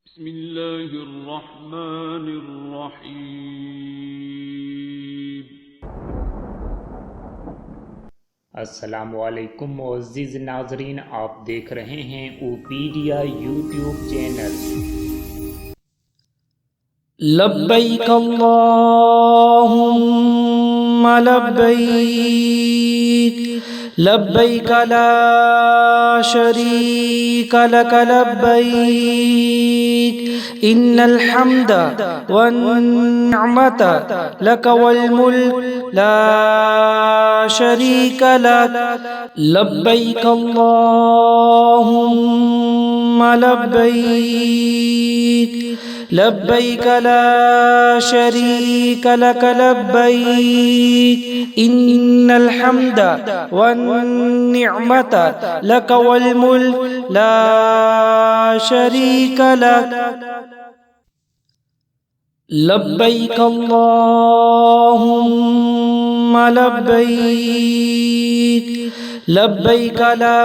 بسم الله الرحمن الرحیم۔ अस्सलामुअलैकुम मुअज़्ज़िज़ नाज़रीन, आप देख रहे हैं ओपीडिया यूट्यूब चैनल। लब्बैक अल्लाहुम्मा लब्बैक लब्बैक ला शरीक लक लब्बैक इन्नल हम्द वन निअमत लक वल मुल्क ला शरीक लक लब्बैक अल्लाहुम्मा लब्बैक लब्बैक ला शरीक लक लब्बैक इन्नल हम्द वन निअमत लक वल मुल्क ला शरीक लक लब्बैक अल्लाहुम्मा लब्बैक लब्बैक ला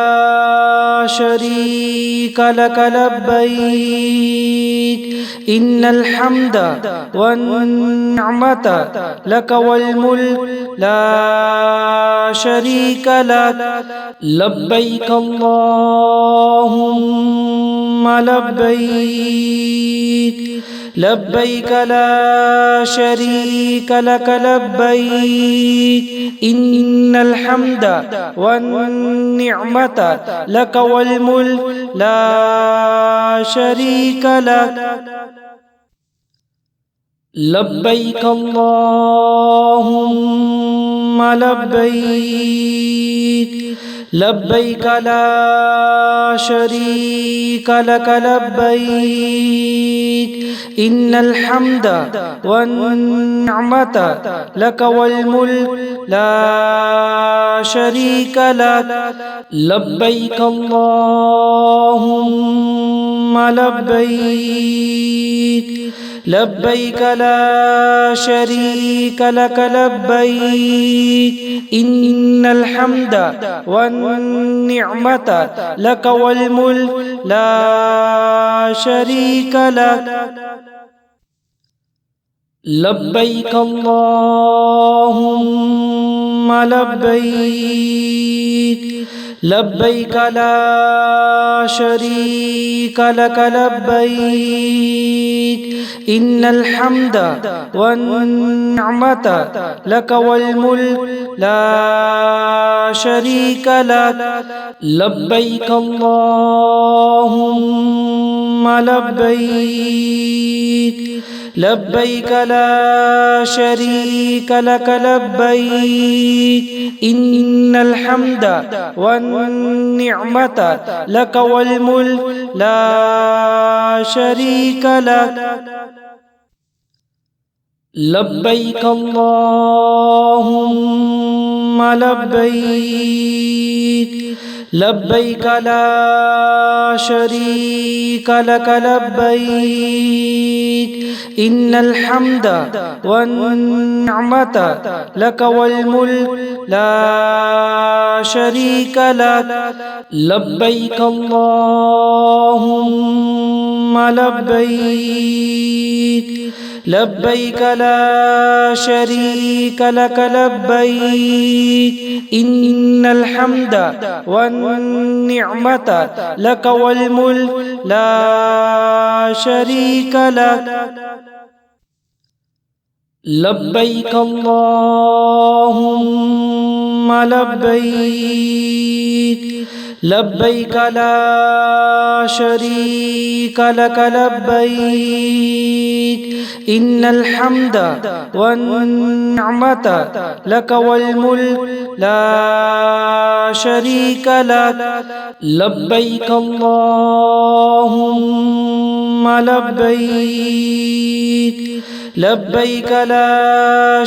शरीक लक लब्बैक इन्नल हम्द वन निअमत लक वल मुल्क ला शरीक लक लब्बैक अल्लाहुम्मा लब्बैक लब्बैक ला शरीक लक लब्बैक इन्नल हम्द वन निअमत लक वल मुल्क ला शरीक लक लब्बैक अल्लाहुम्मा लब्बैक लब्बैक ला शरीक लक लब्बैक इन्नल हम्द वन निअमत लक वल मुल्क ला शरीक लक लब्बैक अल्लाहुम्मा लब्बैक लब्बैक ला शरीक लक लब्बैक इन्नल हम्द वन निअमत लक वल मुल्क ला शरीक लक लब्बैक अल्लाहुम्मा लब्बैक लब्बैक ला शरीक लक लब्बैक इन्नल हम्द वन निअमत लक वल मुल्क ला शरीक लक लब्बैक अल्लाहुम्मा लब्बैक लब्बैक ला शरीक लक लब्बैक इन्नल हम्द वन निअमत लक वल मुल्क ला शरीक लक लब्बैक अल्लाहुम्मा लब्बैक लब्बैक ला शरीक लक लब्बैक इन्नल हम्द वन निअमत लक वल मुल्क ला शरीक लक लब्बैक अल्लाहुम्मा लब्बैक लब्बैक ला शरीक लक लब्बैक इन्नल हम्द वन निअमत लक वल मुल्क ला शरीक लक लब्बैक अल्लाहुम्मा लब्बैक लब्बैक ला शरीक लक लब्बैक इन्नल हम्द वन निअमत लक वल मुल्क ला शरीक लक लब्बैक अल्लाहुम्मा लब्बैक लब्बैक ला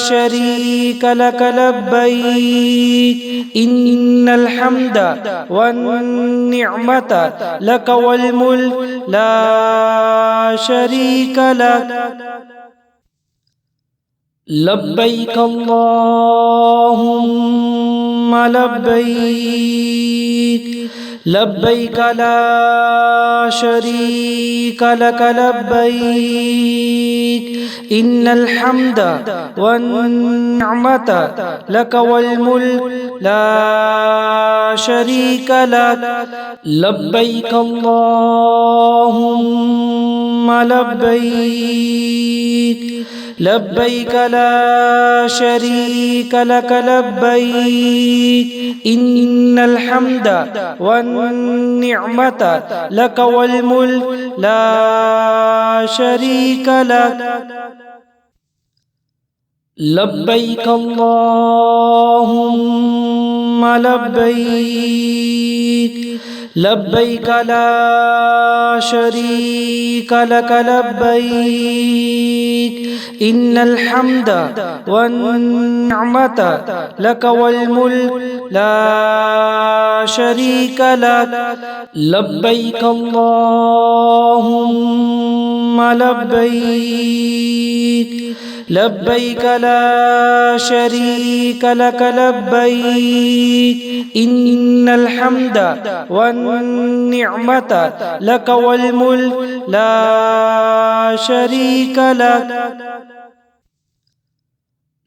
शरीक लक लब्बैक इन्नल हम्द वन निअमत लक वल मुल्क ला शरीक लक लब्बैक अल्लाहुम्मा लब्बैक لبيك لا شريك لك لبيك إن الحمد والنعمة لك والملك لا شريك لك لبيك اللهم لبيك لبيك لا شريك لك لبيك إن الحمد والنعمة لك والملك لا شريك لك لبيك اللهم لبيك لبيك لا شريك لك لبيك إن الحمد والنعمة لك والملك لا شريك لك لبيك اللهم لبيك لبيك لا شريك لك لبيك إن الحمد والنعمة لك والملك لا شريك لك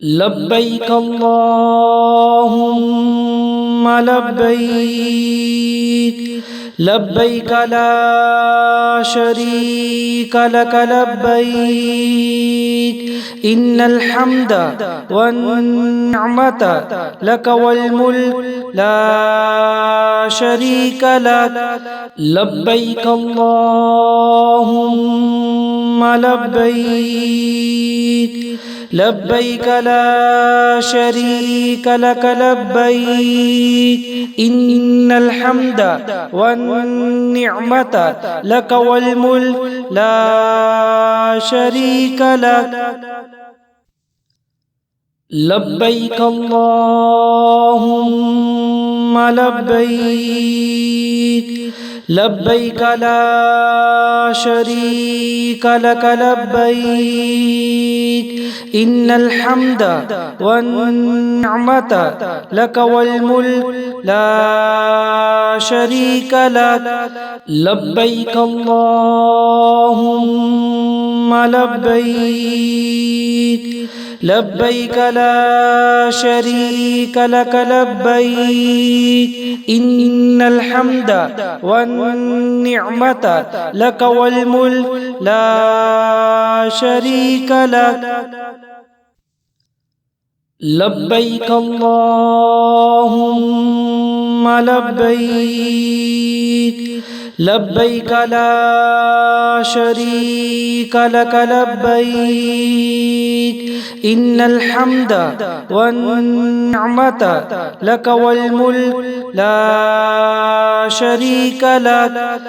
لبيك اللهم لبيك لبيك لا شريك لك لبيك إن الحمد والنعمة لك والملك لا شريك لك لبيك اللهم لبيك لبيك لا شريك لك لبيك إن الحمد والنعمة لك والملك لا شريك لك لبيك اللهم لبيك لبيك لا شريك لك لبيك إن الحمد والنعمة لك والملك لا شريك لك لبيك اللهم لبيك لبيك لا شريك لك لبيك إن الحمد والنعمة لك والملك لا شريك لك لبيك اللهم لبيك لبيك لا شريك لك لبيك إن الحمد والنعمة لك والملك لا شريك لك